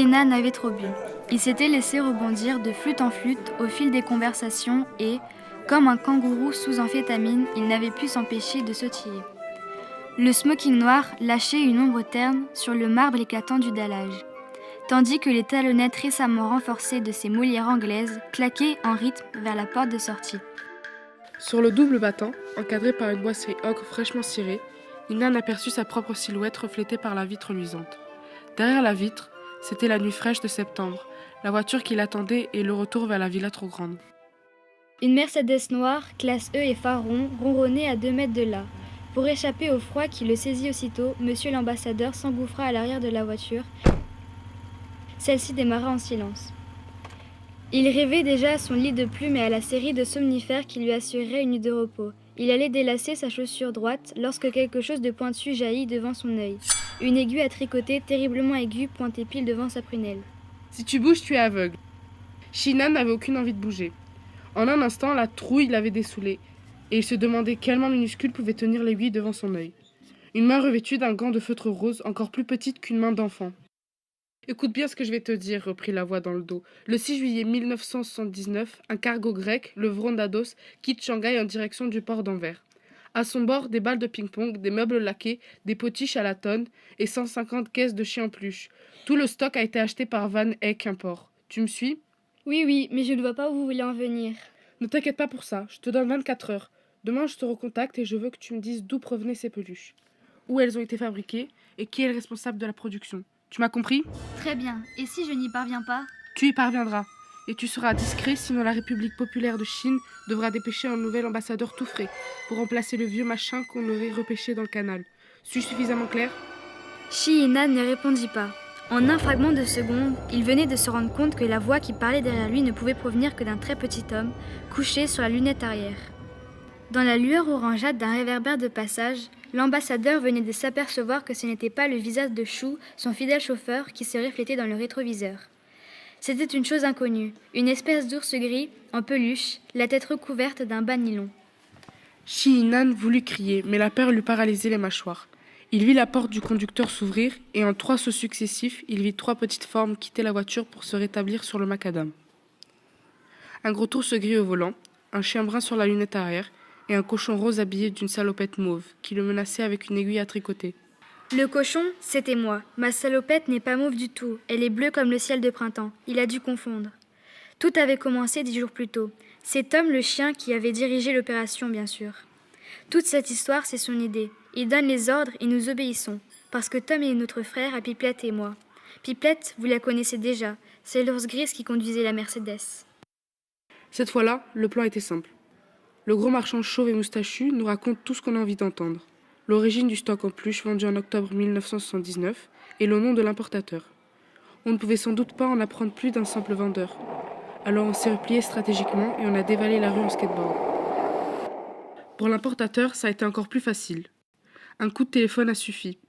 Shinan avait trop bu. Il s'était laissé rebondir de flûte en flûte au fil des conversations et, comme un kangourou sous amphétamine, il n'avait pu s'empêcher de sautiller. Le smoking noir lâchait une ombre terne sur le marbre éclatant du dallage, tandis que les talonnettes récemment renforcées de ses moulières anglaises claquaient en rythme vers la porte de sortie. Sur le double battant, encadré par une boiserie ocre fraîchement cirée, Inan aperçut sa propre silhouette reflétée par la vitre luisante. Derrière la vitre, c'était la nuit fraîche de septembre, la voiture qui l'attendait et le retour vers la villa trop grande. Une Mercedes noire, classe E et phare rond, ronronnait à 2 mètres de là. Pour échapper au froid qui le saisit aussitôt, monsieur l'ambassadeur s'engouffra à l'arrière de la voiture. Celle-ci démarra en silence. Il rêvait déjà à son lit de plumes et à la série de somnifères qui lui assurerait une nuit de repos. Il allait délacer sa chaussure droite lorsque quelque chose de pointu jaillit devant son œil. Une aiguille à tricoter terriblement aiguë pointait pile devant sa prunelle. Si tu bouges, tu es aveugle. Shinan n'avait aucune envie de bouger. En un instant, la trouille l'avait dessoulé, et il se demandait quelle main minuscule pouvait tenir l'aiguille devant son œil. Une main revêtue d'un gant de feutre rose, encore plus petite qu'une main d'enfant. Écoute bien ce que je vais te dire, reprit la voix dans le dos. Le 6 juillet 1979, un cargo grec, le Vrondados, quitte Shanghai en direction du port d'Anvers. À son bord, des balles de ping-pong, des meubles laqués, des potiches à la tonne et 150 caisses de chiens en peluche. Tout le stock a été acheté par Van Eyck Import. Tu me suis ? Oui, mais je ne vois pas où vous voulez en venir. Ne t'inquiète pas pour ça, je te donne 24 heures. Demain, je te recontacte et je veux que tu me dises d'où provenaient ces peluches, où elles ont été fabriquées et qui est le responsable de la production. Tu m'as compris ? Très bien. Et si je n'y parviens pas ? Tu y parviendras. Et tu seras discret, sinon la République populaire de Chine devra dépêcher un nouvel ambassadeur tout frais pour remplacer le vieux machin qu'on aurait repêché dans le canal. Suis-je suffisamment clair ? Shinan ne répondit pas. En un fragment de seconde, il venait de se rendre compte que la voix qui parlait derrière lui ne pouvait provenir que d'un très petit homme, couché sur la lunette arrière. Dans la lueur orangeâtre d'un réverbère de passage, l'ambassadeur venait de s'apercevoir que ce n'était pas le visage de Chou, son fidèle chauffeur, qui se reflétait dans le rétroviseur. C'était une chose inconnue, une espèce d'ours gris, en peluche, la tête recouverte d'un bas nylon. Shinan voulut crier, mais la peur lui paralysait les mâchoires. Il vit la porte du conducteur s'ouvrir et en 3 sauts successifs, il vit 3 petites formes quitter la voiture pour se rétablir sur le macadam. Un gros ours gris au volant, un chien brun sur la lunette arrière et un cochon rose habillé d'une salopette mauve qui le menaçait avec une aiguille à tricoter. Le cochon, c'était moi. Ma salopette n'est pas mauve du tout. Elle est bleue comme le ciel de printemps. Il a dû confondre. Tout avait commencé 10 jours plus tôt. C'est Tom le chien qui avait dirigé l'opération, bien sûr. Toute cette histoire, c'est son idée. Il donne les ordres et nous obéissons. Parce que Tom est notre frère à Pipelette et moi. Pipelette, vous la connaissez déjà. C'est l'ours grise qui conduisait la Mercedes. Cette fois-là, le plan était simple. Le gros marchand chauve et moustachu nous raconte tout ce qu'on a envie d'entendre. L'origine du stock en peluche vendu en octobre 1979 et le nom de l'importateur. On ne pouvait sans doute pas en apprendre plus d'un simple vendeur. Alors on s'est replié stratégiquement et on a dévalé la rue en skateboard. Pour l'importateur, ça a été encore plus facile. Un coup de téléphone a suffi.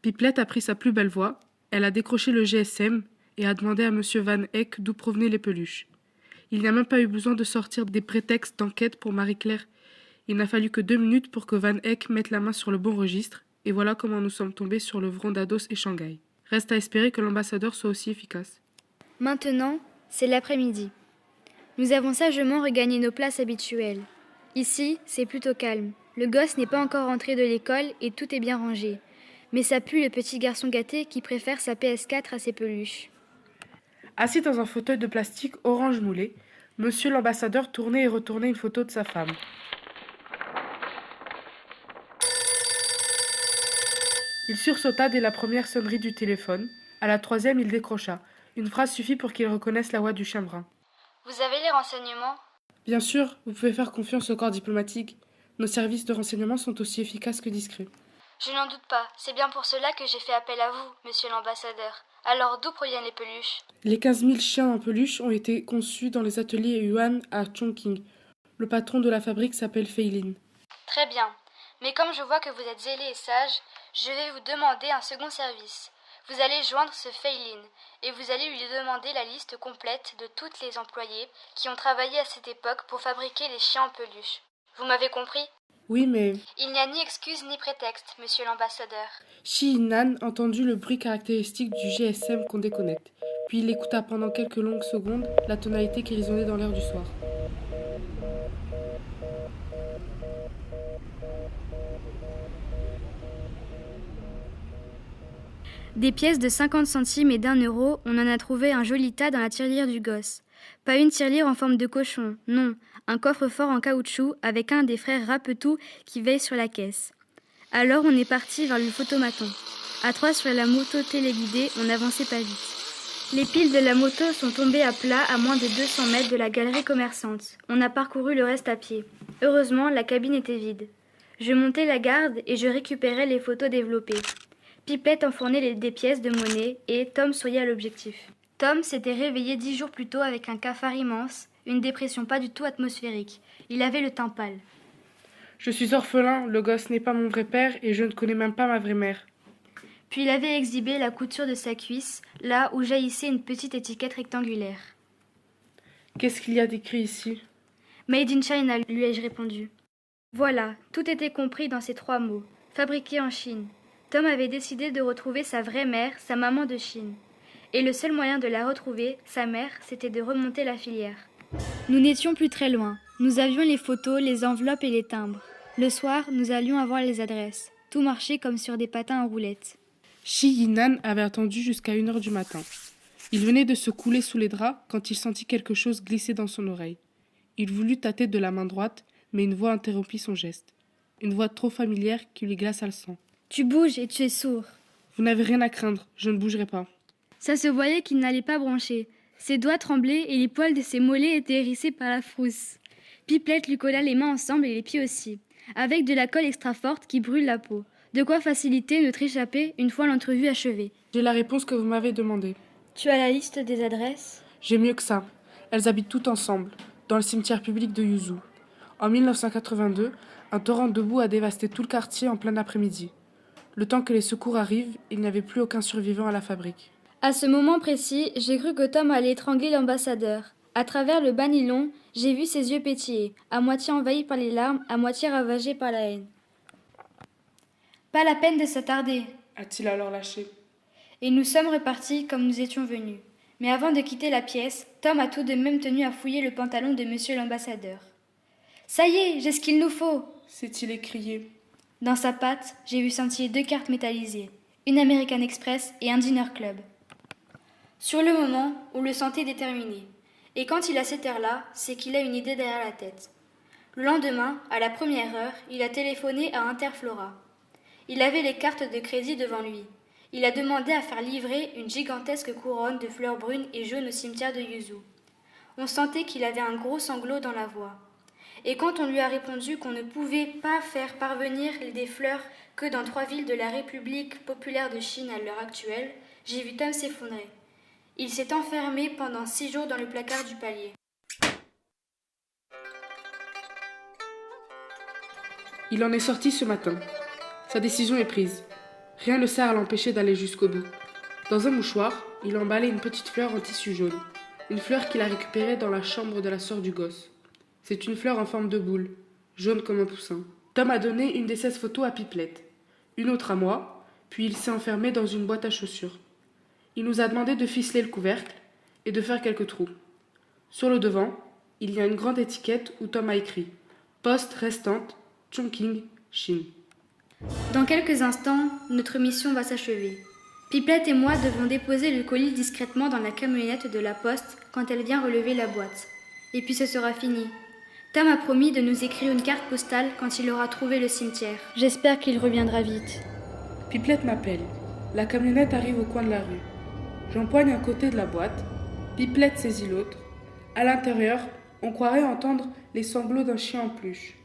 Pipelette a pris sa plus belle voix, elle a décroché le GSM et a demandé à monsieur Van Eyck d'où provenaient les peluches. Il n'y a même pas eu besoin de sortir des prétextes d'enquête pour Marie-Claire. Il n'a fallu que 2 minutes pour que Van Eyck mette la main sur le bon registre, et voilà comment nous sommes tombés sur le Vrondados et Shanghai. Reste à espérer que l'ambassadeur soit aussi efficace. Maintenant, c'est l'après-midi. Nous avons sagement regagné nos places habituelles. Ici, c'est plutôt calme. Le gosse n'est pas encore rentré de l'école et tout est bien rangé. Mais ça pue le petit garçon gâté qui préfère sa PS4 à ses peluches. Assis dans un fauteuil de plastique orange moulé, monsieur l'ambassadeur tournait et retournait une photo de sa femme. Il sursauta dès la première sonnerie du téléphone. À la 3e, il décrocha. Une phrase suffit pour qu'il reconnaisse la voix du chien brun. Vous avez les renseignements ? Bien sûr, vous pouvez faire confiance au corps diplomatique. Nos services de renseignement sont aussi efficaces que discrets. Je n'en doute pas. C'est bien pour cela que j'ai fait appel à vous, monsieur l'ambassadeur. Alors, d'où proviennent les peluches ? Les 15 000 chiens en peluche ont été conçus dans les ateliers Yuan à Chongqing. Le patron de la fabrique s'appelle Fei Lin. Très bien. Mais comme je vois que vous êtes zélé et sage, je vais vous demander un second service. Vous allez joindre ce Fei Lin et vous allez lui demander la liste complète de toutes les employés qui ont travaillé à cette époque pour fabriquer les chiens en peluche. Vous m'avez compris? Oui, mais... Il n'y a ni excuse ni prétexte, monsieur l'ambassadeur. Shi Nan entendit le bruit caractéristique du GSM qu'on déconnecte. Puis il écouta pendant quelques longues secondes la tonalité qui résonnait dans l'air du soir. Des pièces de 50 centimes et d'1 euro, on en a trouvé un joli tas dans la tirelire du gosse. Pas une tirelire en forme de cochon, non, un coffre-fort en caoutchouc avec un des frères Rapetou qui veille sur la caisse. Alors on est parti vers le photomaton. À 3 sur la moto téléguidée, on n'avançait pas vite. Les piles de la moto sont tombées à plat à moins de 200 mètres de la galerie commerçante. On a parcouru le reste à pied. Heureusement, la cabine était vide. Je montais la garde et je récupérais les photos développées. Pipette enfournait des pièces de monnaie et Tom souriait à l'objectif. Tom s'était réveillé 10 jours plus tôt avec un cafard immense, une dépression pas du tout atmosphérique. Il avait le teint pâle. Je suis orphelin, le gosse n'est pas mon vrai père et je ne connais même pas ma vraie mère. Puis il avait exhibé la couture de sa cuisse, là où jaillissait une petite étiquette rectangulaire. Qu'est-ce qu'il y a d'écrit ici? Made in China, lui ai-je répondu. Voilà, tout était compris dans ces 3 mots. Fabriqué en Chine. Tom avait décidé de retrouver sa vraie mère, sa maman de Chine. Et le seul moyen de la retrouver, sa mère, c'était de remonter la filière. Nous n'étions plus très loin. Nous avions les photos, les enveloppes et les timbres. Le soir, nous allions avoir les adresses. Tout marchait comme sur des patins en roulettes. Shi Nan avait attendu jusqu'à 1 heure du matin. Il venait de se couler sous les draps quand il sentit quelque chose glisser dans son oreille. Il voulut tâter de la main droite, mais une voix interrompit son geste. Une voix trop familière qui lui glaça le sang. Tu bouges et tu es sourd. Vous n'avez rien à craindre, je ne bougerai pas. Ça se voyait qu'il n'allait pas broncher. Ses doigts tremblaient et les poils de ses mollets étaient hérissés par la frousse. Pipelette lui colla les mains ensemble et les pieds aussi, avec de la colle extra forte qui brûle la peau. De quoi faciliter notre échappée une fois l'entrevue achevée. J'ai la réponse que vous m'avez demandée. Tu as la liste des adresses? J'ai mieux que ça. Elles habitent toutes ensemble, dans le cimetière public de Yuzu. En 1982, un torrent de boue a dévasté tout le quartier en plein après-midi. Le temps que les secours arrivent, il n'y avait plus aucun survivant à la fabrique. À ce moment précis, j'ai cru que Tom allait étrangler l'ambassadeur. À travers le bas nylon, j'ai vu ses yeux pétiller, à moitié envahis par les larmes, à moitié ravagés par la haine. Pas la peine de s'attarder, A-t-il alors lâché? Et nous sommes repartis comme nous étions venus. Mais avant de quitter la pièce, Tom a tout de même tenu à fouiller le pantalon de monsieur l'ambassadeur. Ça y est, j'ai ce qu'il nous faut, s'est-il écrié. Dans sa patte, j'ai vu scintiller 2 cartes métallisées, une American Express et un Dinner Club. Sur le moment, on le sentait déterminé. Et quand il a cet air-là, c'est qu'il a une idée derrière la tête. Le lendemain, à la première heure, il a téléphoné à Interflora. Il avait les cartes de crédit devant lui. Il a demandé à faire livrer une gigantesque couronne de fleurs brunes et jaunes au cimetière de Yuzu. On sentait qu'il avait un gros sanglot dans la voix. Et quand on lui a répondu qu'on ne pouvait pas faire parvenir des fleurs que dans 3 villes de la République populaire de Chine à l'heure actuelle, j'ai vu Tom s'effondrer. Il s'est enfermé pendant 6 jours dans le placard du palier. Il en est sorti ce matin. Sa décision est prise. Rien ne sert à l'empêcher d'aller jusqu'au bout. Dans un mouchoir, il a emballé une petite fleur en tissu jaune. Une fleur qu'il a récupérée dans la chambre de la sœur du gosse. C'est une fleur en forme de boule, jaune comme un poussin. Tom a donné une des 16 photos à Pipelette, une autre à moi, puis il s'est enfermé dans une boîte à chaussures. Il nous a demandé de ficeler le couvercle et de faire quelques trous. Sur le devant, il y a une grande étiquette où Tom a écrit « Poste restante, Chongqing, Chine ». Dans quelques instants, notre mission va s'achever. Pipelette et moi devons déposer le colis discrètement dans la camionnette de la poste quand elle vient relever la boîte. Et puis ce sera fini. Tom a promis de nous écrire une carte postale quand il aura trouvé le cimetière. J'espère qu'il reviendra vite. Pipelette m'appelle. La camionnette arrive au coin de la rue. J'empoigne un côté de la boîte. Pipelette saisit l'autre. À l'intérieur, on croirait entendre les sanglots d'un chien en peluche.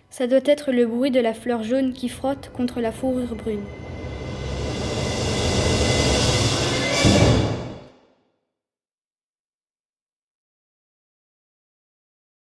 Ça doit être le bruit de la fleur jaune qui frotte contre la fourrure brune.